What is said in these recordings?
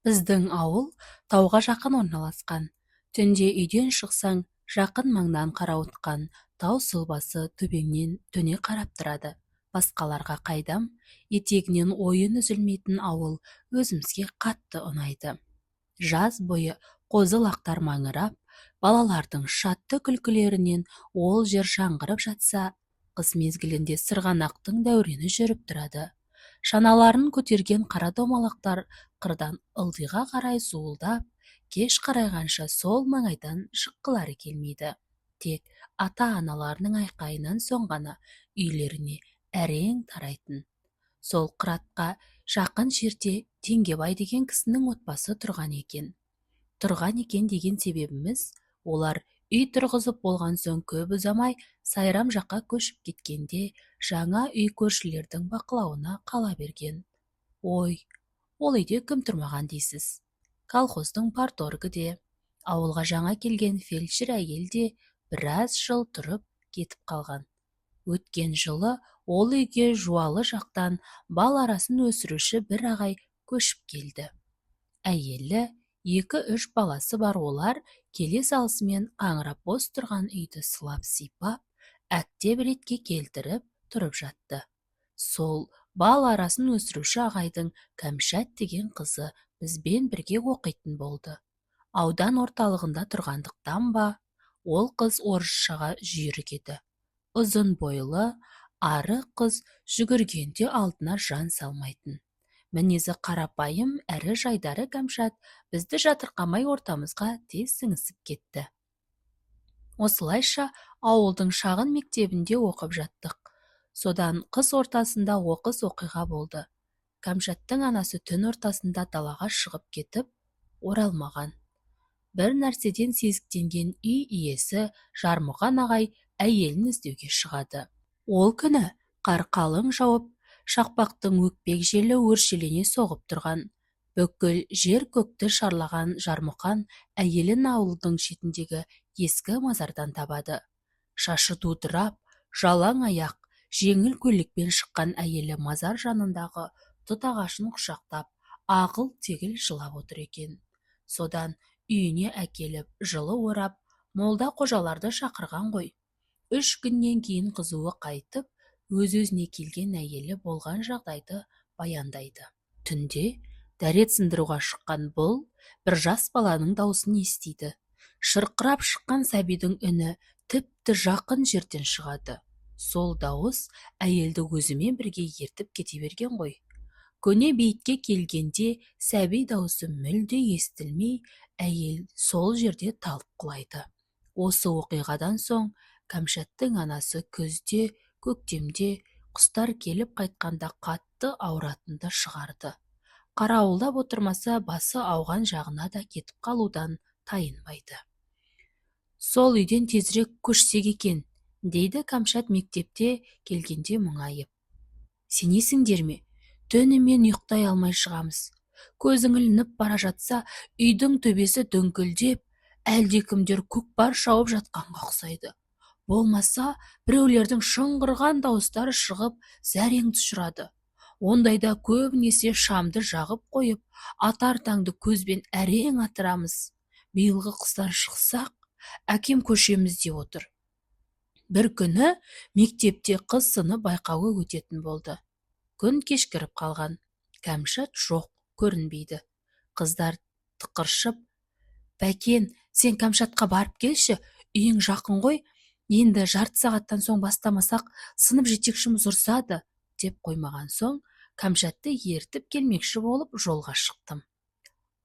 Біздің ауыл тауға жақын орналасқан. Түнде үйден шықсаң, жақын маңнан қарауытқан тау сұлбасы төбеңнен төне қарап тұрады. Басқаларға қайдам, етегінен ойын үзілмейтін ауыл өзімізге қатты ұнайды. Жаз бойы қозы-лақтар маңырап, балалардың шатты күлкілерінен ол жер жаңғырып жатса, қыс мезгілінде сырғанақтың дәурені жүріп тұрады. Шаналарын көтерген қара домалақтар қырдан ылдиға қарай зуылдап, кеш қарайғанша сол маңайдан шыққылары келмейді. Тек ата-аналарының айқайынан соң ғана үйлеріне әрең тарайтын. Сол қыратқа жақын жерде Теңгебай деген кісінің отбасы тұрған екен. Тұрған екен деген себебіміз, олар үй тұрғызып болған соң көп ұзамай Сайрам жаққа көшіп кеткенде, жаңа үй көршілердің бақылауына қала берген. Ой, ол үйде кім тұрмаған дейсіз? Колхоздың парторгі де, ауылға жаңа келген фельдшер әйел де біраз жыл тұрып кетіп қалған. Өткен жылы ол үйге жуалы жақтан бал арасын өсіруші бір ағай көшіп келді. Әйелі 2-3 баласы бар, олар келе салысымен қаңырап бос тұрған үйді сылап сипап, әктеп ретке келтіріп тұрып жатты. Сол бал арасын өсіруші ағайдың Кәмшат деген қызы бізбен бірге оқитын болды. Аудан орталығында тұрғандықтан ба, ол қыз орысшаға жүйрік еді. Ұзын бойлы, ары қыз жүгіргенде алдына жан салмайтын. Мінезі қарапайым әрі жайдары Кәмшат бізді жатырқамай ортамызға тез сіңісіп кетті. Осылайша ауылдың шағын мектебінде оқып жаттық. Содан қыс ортасында оқыс оқиға болды. Кәмшаттың анасы түн ортасында далаға шығып кетіп, оралмаған. Бір нәрседен сезіктенген үй иесі Жармұқан ағай әйелін іздеуге шығады. Ол күні қар қалың жауып, шақпақтың өкпек желі өршелене соғып тұрған. Бүкіл жер көкті шарлаған Жармұқан әйелін ауылдың шетіндегі ескі мазардан табады. Шашы дудырап, жалаң аяқ, жеңіл көйлекпен шыққан әйелі мазар жанындағы тұт ағашын құшақтап, ағыл-тегіл жылап отыр екен. Содан үйіне әкеліп, жылы орап, молда қожаларды шақырған ғой. 3 күннен кейін қызуы қайтып, өз-өзіне келген әйелі болған жағдайды баяндайды. Түнде дәрет сындыруға шыққан бұл бір жас баланың даусын естиді. Шырқырап шыққан сәбидің үні тіпті жақын жерден шығады. Сол дауыс әйелді өзімен бірге ертіп кете берген ғой. Көне бейітке келгенде сәби дауысы мүлде естілмей, әйел сол жерде талып құлайды. Осы оқиғадан соң Кәмшаттың анасы күзде, көктемде құстар келіп қайтқанда қатты ауыратынды шығарды. Қарауылдап отырмаса, басы ауған жағына да кетіп қалудан тайынбайды. Сол үйден тезірек көшсек екен, дейді Кәмшат мектепте келгенде мұңайып. Сенесіңдер ме? Түнімен ұйықтай алмай шығамыз. Көзің ілініп бара жатса, үйдің төбесі дөңкілдеп, әлдекімдер көкпар шауып жатқанға ұқсайды. Болмаса, біреулердің шыңғырған дауыстары шығып, зәрең тұшырады. Ондайда көбінесе шамды жағып қойып, атар таңды көзбен әрең атырамыз. Биылғы қыстан шықсақ, әкем көшеміз деп отыр. Бір күні мектепте қыз сыны байқауы өтетін болды. Күн кешкіріп қалған. Кәмшат жоқ, көрінбейді. Қыздар тықыршып, «Бәкен, сен Кәмшатқа барып келші, үйің жақын ғой, енді жарты сағаттан соң бастамасақ, сынып жетекшіміз ұрсады», деп қоймаған соң, Кәмшатты ертіп келмекші болып жолға шықтым.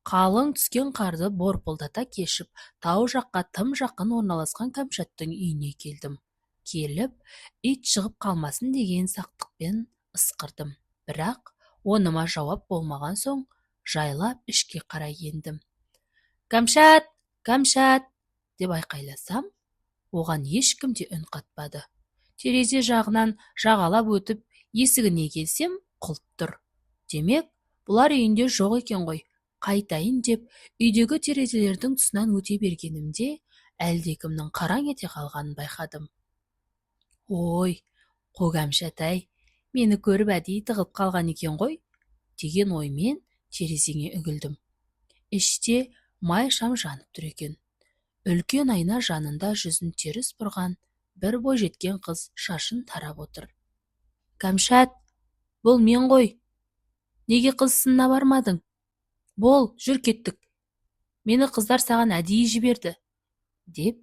Қалың түскен қарды борпылдата кешіп, тау жаққа тым жақын орналасқан Кәмшаттың үйіне келдім. Келіп, ит шығып қалмасын деген сақтықпен ысқырдым. Бірақ оныма жауап болмаған соң, жайлап ішке қарай ендім. «Кәмшат! Кәмшат!» деп айқайласам, оған ешкім де үн қатпады. Терезе жағынан жағалап өтіп, есігіне келсем, құлып тұр. Демек, бұлар үйінде жоқ екен ғой. Қайтайын деп, үйдегі терезелердің тұсынан өте бергенімде, әлдекімнің қараң ете қалғанын байқадым. «Ой, қу Кәмшат-ай, мені көріп әдейі тығылып қалған екен ғой», деген оймен терезеңе үгілдім. Іште май шам жанып тұр екен. Үлкен айна жанында жүзін теріс бұрған бір бойжеткен қыз шашын тарап отыр. «Кәмшат, бұл мен ғой. Неге қыз сынына бармадың? Бол, жүр кеттік. Мені қыздар саған әдейі жіберді», деп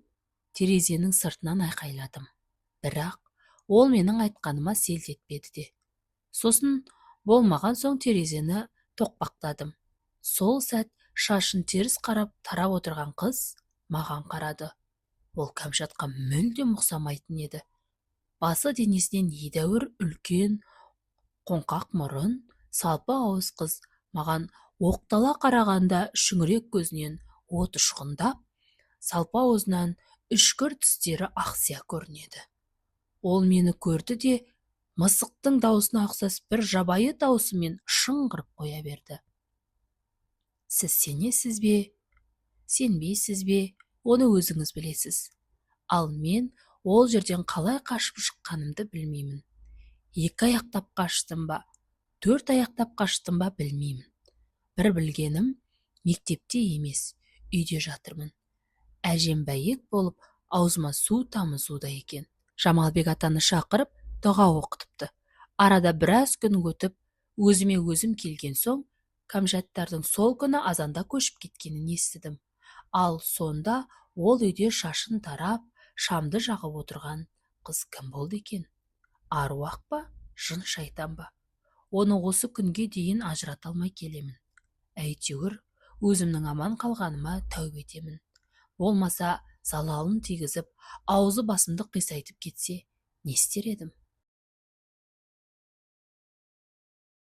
терезенің сыртынан айқайладым. Бірақ ол менің айтқаныма селт етпеді де. Сосын болмаған соң терезені тоқпақтадым. Сол сәт шашын теріс қарап тарап отырған қыз маған қарады. Ол Кәмшатқа мүлдем ұқсамайтын еді. Басы денесінен едәуір үлкен, қоңқақ мұрын, салпы ауыз қыз маған оқтала қарағанда шүңірек көзінен от ұшқындап, салпы аузынан үшкір тістері ақсия көрінеді. Ол мені көрді де, мысықтың даусына ұқсас бір жабайы даусымен шыңғырып қоя берді. «Сіз сенесіз бе, сенбейсіз бе, оны өзіңіз білесіз. Ал мен ол жерден қалай қашып шыққанымды білмеймін. 2 аяқтап қаштым ба, 4 аяқтап қаштым ба білмеймін. Бір білгенім, мектепте емес, үйде жатырмын. Әжем бәйек болып, аузыма су тамызуда екен. Жамалбек атаны шақырып, дұға оқытыпты. Арада біраз күн өтіп, өзіме өзім келген соң, Кәмшаттардың сол күні азанда көшіп кеткенін естідім. Ал сонда ол үйде шашын тарап, шамды жағып отырған қыз кім болды екен? Аруақ па, жын шайтан ба? Оны осы күнге дейін ажырата алмай келемін. Әйтеуір, өзімнің аман қалғаныма тәубе етемін. Болмаса, залалын тигізіп, аузы басымды қисайтып кетсе, не істер едім?